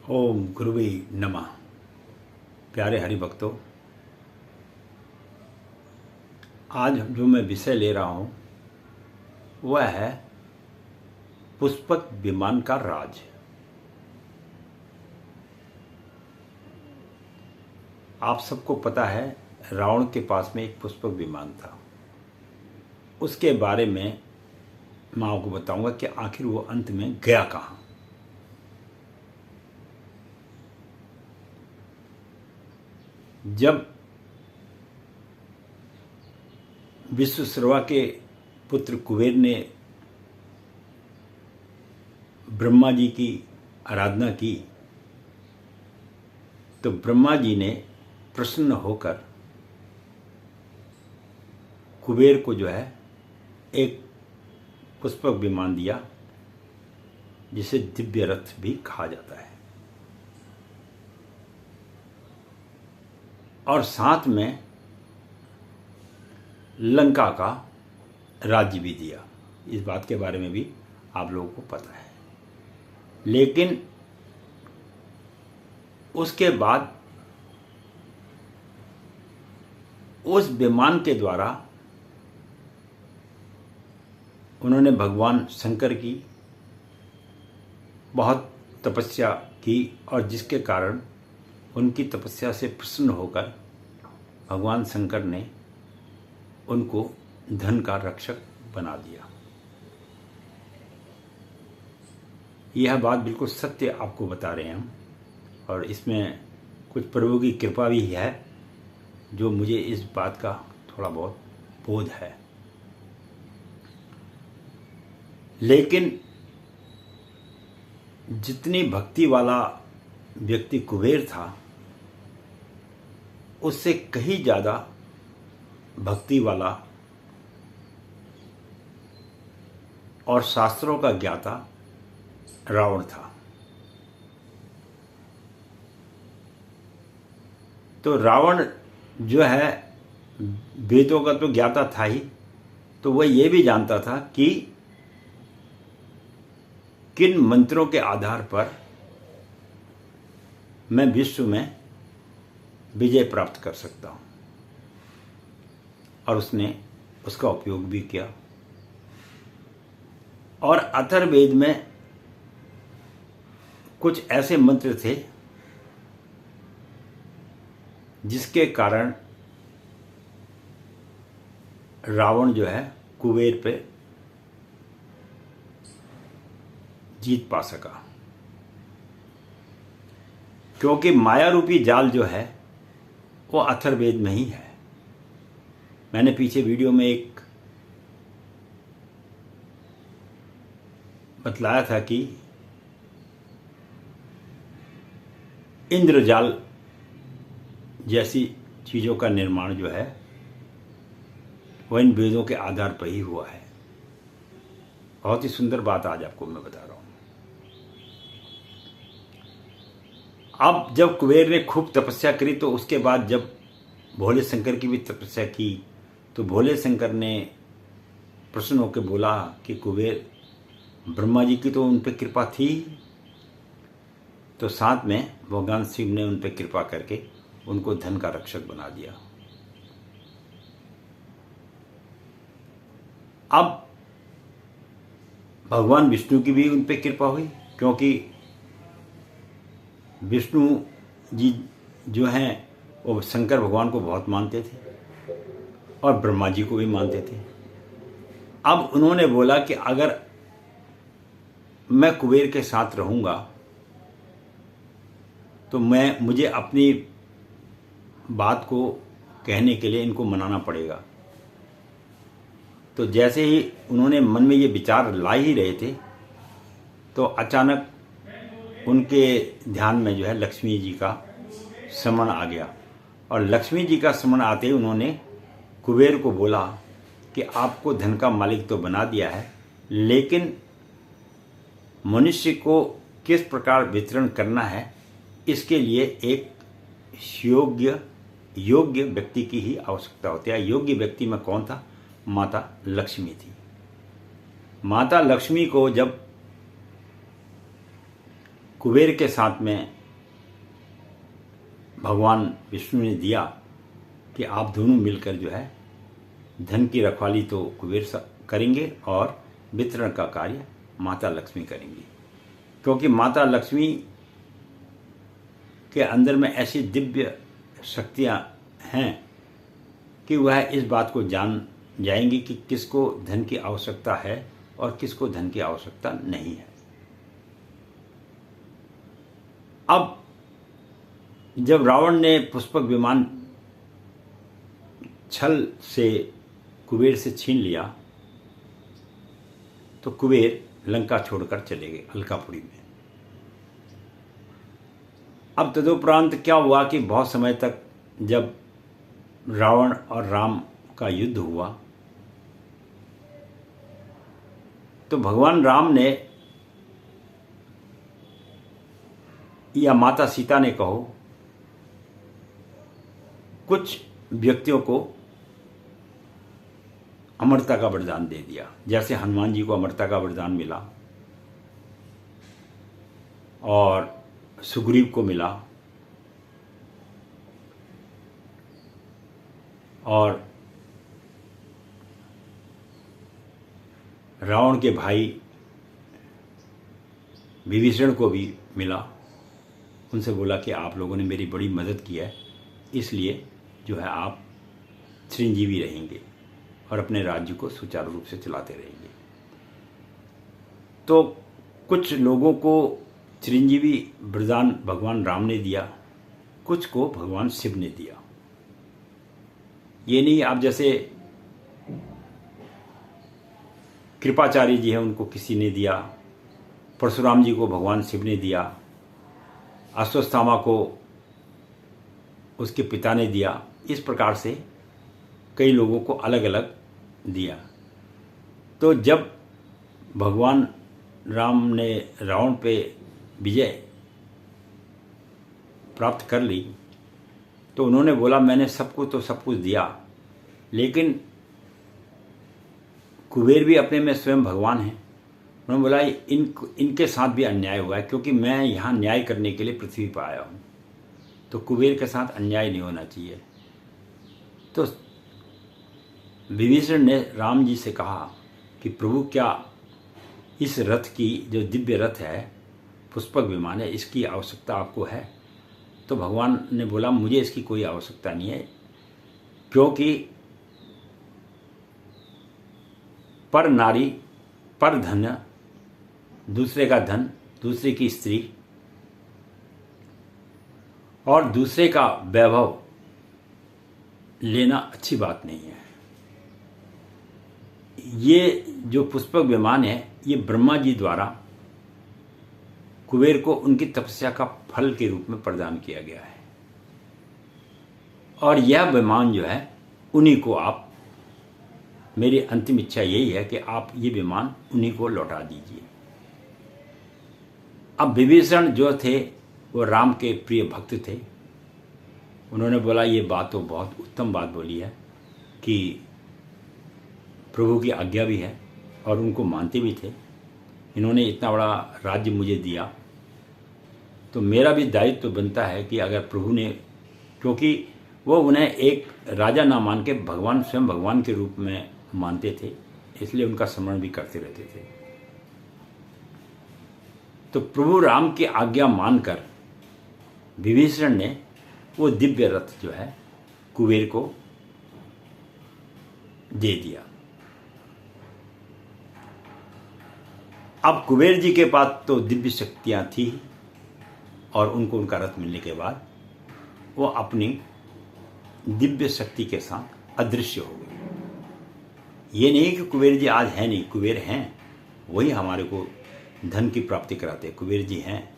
ओम गुरुवे नमः। प्यारे हरि भक्तों, आज जो मैं विषय ले रहा हूँ वह है पुष्पक विमान का राज। आप सबको पता है रावण के पास में एक पुष्पक विमान था। उसके बारे में मैं आपको बताऊंगा कि आखिर वो अंत में गया कहाँ। जब विश्वश्रवा के पुत्र कुबेर ने ब्रह्मा जी की आराधना की तो ब्रह्मा जी ने प्रसन्न होकर कुबेर को जो है एक पुष्पक विमान दिया, जिसे दिव्य रथ भी कहा जाता है, और साथ में लंका का राज्य भी दिया। इस बात के बारे में भी आप लोगों को पता है। लेकिन उसके बाद उस विमान के द्वारा उन्होंने भगवान शंकर की बहुत तपस्या की, और जिसके कारण उनकी तपस्या से प्रसन्न होकर भगवान शंकर ने उनको धन का रक्षक बना दिया। यह बात बिल्कुल सत्य आपको बता रहे हैं हम, और इसमें कुछ प्रभु की कृपा भी है जो मुझे इस बात का थोड़ा बहुत बोध है। लेकिन जितनी भक्ति वाला व्यक्ति कुबेर था, उससे कहीं ज़्यादा भक्ति वाला और शास्त्रों का ज्ञाता रावण था। तो रावण जो है वेदों का तो ज्ञाता था ही, तो वह यह भी जानता था कि किन मंत्रों के आधार पर मैं विश्व में विजय प्राप्त कर सकता हूं, और उसने उसका उपयोग भी किया। और अथर्ववेद में कुछ ऐसे मंत्र थे जिसके कारण रावण जो है कुबेर पे जीत पा सका, क्योंकि माया रूपी जाल जो है वो अथर्ववेद में ही है। मैंने पीछे वीडियो में एक बतलाया था कि इंद्रजाल जैसी चीज़ों का निर्माण जो है वह इन वेदों के आधार पर ही हुआ है। बहुत ही सुंदर बात आज आपको मैं बता रहा हूँ। अब जब कुबेर ने खूब तपस्या करी तो उसके बाद जब भोले शंकर की भी तपस्या की तो भोले शंकर ने प्रसन्न होकर बोला कि कुबेर, ब्रह्मा जी की तो उन पर कृपा थी, तो साथ में भगवान शिव ने उन पर कृपा करके उनको धन का रक्षक बना दिया। अब भगवान विष्णु की भी उन पर कृपा हुई, क्योंकि विष्णु जी जो हैं वो शंकर भगवान को बहुत मानते थे और ब्रह्मा जी को भी मानते थे। अब उन्होंने बोला कि अगर मैं कुबेर के साथ रहूँगा तो मुझे अपनी बात को कहने के लिए इनको मनाना पड़ेगा। तो जैसे ही उन्होंने मन में ये विचार ला ही रहे थे तो अचानक उनके ध्यान में जो है लक्ष्मी जी का स्मरण आ गया, और लक्ष्मी जी का स्मरण आते ही उन्होंने कुबेर को बोला कि आपको धन का मालिक तो बना दिया है, लेकिन मनुष्य को किस प्रकार वितरण करना है इसके लिए एक योग्य व्यक्ति की ही आवश्यकता होती है। योग्य व्यक्ति में कौन था? माता लक्ष्मी थी। माता लक्ष्मी को जब कुबेर के साथ में भगवान विष्णु ने दिया कि आप दोनों मिलकर जो है धन की रखवाली तो कुबेर करेंगे और वितरण का कार्य माता लक्ष्मी करेंगी, क्योंकि माता लक्ष्मी के अंदर में ऐसी दिव्य शक्तियां हैं कि वह इस बात को जान जाएंगी कि किसको धन की आवश्यकता है और किसको धन की आवश्यकता नहीं है। अब जब रावण ने पुष्पक विमान छल से कुबेर से छीन लिया तो कुबेर लंका छोड़कर चले गए अलकापुरी में। अब तदुपरांत क्या हुआ कि बहुत समय तक जब रावण और राम का युद्ध हुआ तो भगवान राम ने या माता सीता ने कहो, कुछ व्यक्तियों को अमरता का वरदान दे दिया। जैसे हनुमान जी को अमरता का वरदान मिला और सुग्रीव को मिला और रावण के भाई विभीषण को भी मिला। उनसे बोला कि आप लोगों ने मेरी बड़ी मदद की है, इसलिए जो है आप चिरंजीवी रहेंगे और अपने राज्य को सुचारू रूप से चलाते रहेंगे। तो कुछ लोगों को चिरंजीवी वरदान भगवान राम ने दिया, कुछ को भगवान शिव ने दिया। ये नहीं आप जैसे कृपाचार्य जी हैं उनको किसी ने दिया, परशुराम जी को भगवान शिव ने दिया, अश्वत्थामा को उसके पिता ने दिया। इस प्रकार से कई लोगों को अलग अलग दिया। तो जब भगवान राम ने रावण पे विजय प्राप्त कर ली तो उन्होंने बोला मैंने सबको तो सब कुछ दिया, लेकिन कुबेर भी अपने में स्वयं भगवान हैं। उन्होंने बोला इनके साथ भी अन्याय हुआ है, क्योंकि मैं यहाँ न्याय करने के लिए पृथ्वी पर आया हूँ, तो कुबेर के साथ अन्याय नहीं होना चाहिए। तो विभीषण ने राम जी से कहा कि प्रभु क्या इस रथ की जो दिव्य रथ है, पुष्पक विमान है, इसकी आवश्यकता आपको है? तो भगवान ने बोला मुझे इसकी कोई आवश्यकता नहीं है, क्योंकि पर नारी पर धन, दूसरे का धन, दूसरे की स्त्री और दूसरे का वैभव लेना अच्छी बात नहीं है। ये जो पुष्पक विमान है ये ब्रह्मा जी द्वारा कुबेर को उनकी तपस्या का फल के रूप में प्रदान किया गया है, और यह विमान जो है उन्हीं को आप, मेरी अंतिम इच्छा यही है कि आप ये विमान उन्हीं को लौटा दीजिए। अब विभीषण जो थे वो राम के प्रिय भक्त थे। उन्होंने बोला ये बात तो बहुत उत्तम बात बोली है कि प्रभु की आज्ञा भी है, और उनको मानते भी थे। इन्होंने इतना बड़ा राज्य मुझे दिया तो मेरा भी दायित्व तो बनता है कि अगर प्रभु ने, क्योंकि वो उन्हें एक राजा ना मान के भगवान, स्वयं भगवान के रूप में मानते थे, इसलिए उनका स्मरण भी करते रहते थे। तो प्रभु राम की आज्ञा मानकर विभीषण ने वो दिव्य रथ जो है कुबेर को दे दिया। अब कुबेर जी के पास तो दिव्य शक्तियां थी, और उनको उनका रथ मिलने के बाद वो अपनी दिव्य शक्ति के साथ अदृश्य हो गए। ये नहीं कि कुबेर जी आज हैं नहीं, कुबेर हैं, वही हमारे को धन की प्राप्ति कराते हैं, कुबेर जी हैं।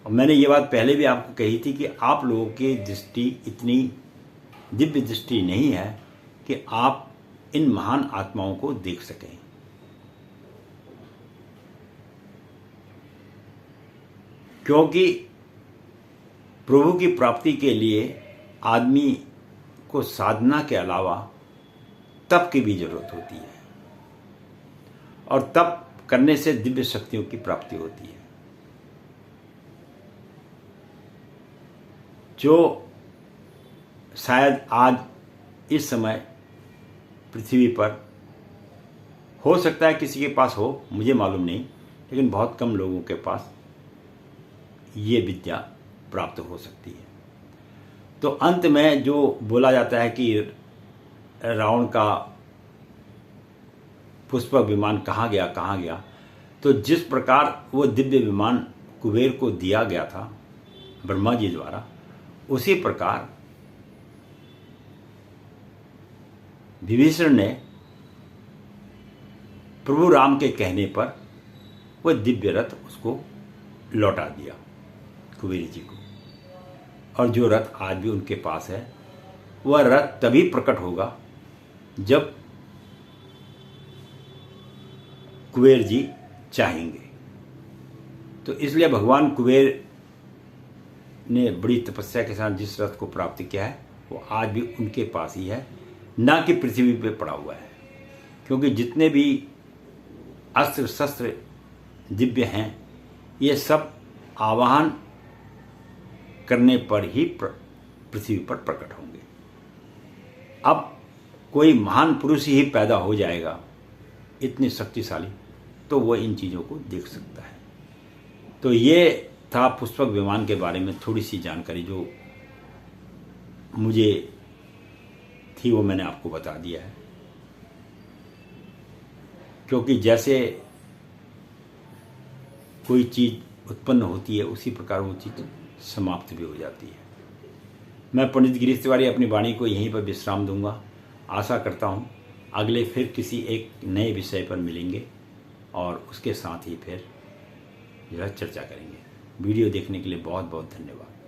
और मैंने ये बात पहले भी आपको कही थी कि आप लोगों की दृष्टि इतनी दिव्य दृष्टि नहीं है कि आप इन महान आत्माओं को देख सकें। क्योंकि प्रभु की प्राप्ति के लिए आदमी को साधना के अलावा तप की भी जरूरत होती है, और तप करने से दिव्य शक्तियों की प्राप्ति होती है। जो शायद आज इस समय पृथ्वी पर हो सकता है किसी के पास हो, मुझे मालूम नहीं, लेकिन बहुत कम लोगों के पास ये विद्या प्राप्त हो सकती है। तो अंत में जो बोला जाता है कि रावण का पुष्पक विमान कहाँ गया, तो जिस प्रकार वो दिव्य विमान कुबेर को दिया गया था ब्रह्मा जी द्वारा, उसी प्रकार विभीषण ने प्रभु राम के कहने पर वह दिव्य रथ उसको लौटा दिया कुबेर जी को। और जो रथ आज भी उनके पास है, वह रथ तभी प्रकट होगा जब कुबेर जी चाहेंगे। तो इसलिए भगवान कुबेर ने बड़ी तपस्या के साथ जिस रथ को प्राप्त किया है, वो आज भी उनके पास ही है, ना कि पृथ्वी पे पड़ा हुआ है। क्योंकि जितने भी अस्त्र शस्त्र दिव्य हैं, ये सब आवाहन करने पर ही पृथ्वी पर प्रकट होंगे। अब कोई महान पुरुष ही पैदा हो जाएगा इतने शक्तिशाली, तो वह इन चीज़ों को देख सकता है। तो ये था पुष्पक विमान के बारे में थोड़ी सी जानकारी जो मुझे थी, वो मैंने आपको बता दिया है। क्योंकि जैसे कोई चीज़ उत्पन्न होती है, उसी प्रकार वो चीज़ समाप्त भी हो जाती है। मैं पंडित गिरीश तिवारी अपनी वाणी को यहीं पर विश्राम दूंगा। आशा करता हूँ अगले फिर किसी एक नए विषय पर मिलेंगे और उसके साथ ही फिर जो है चर्चा करेंगे। वीडियो देखने के लिए बहुत बहुत धन्यवाद।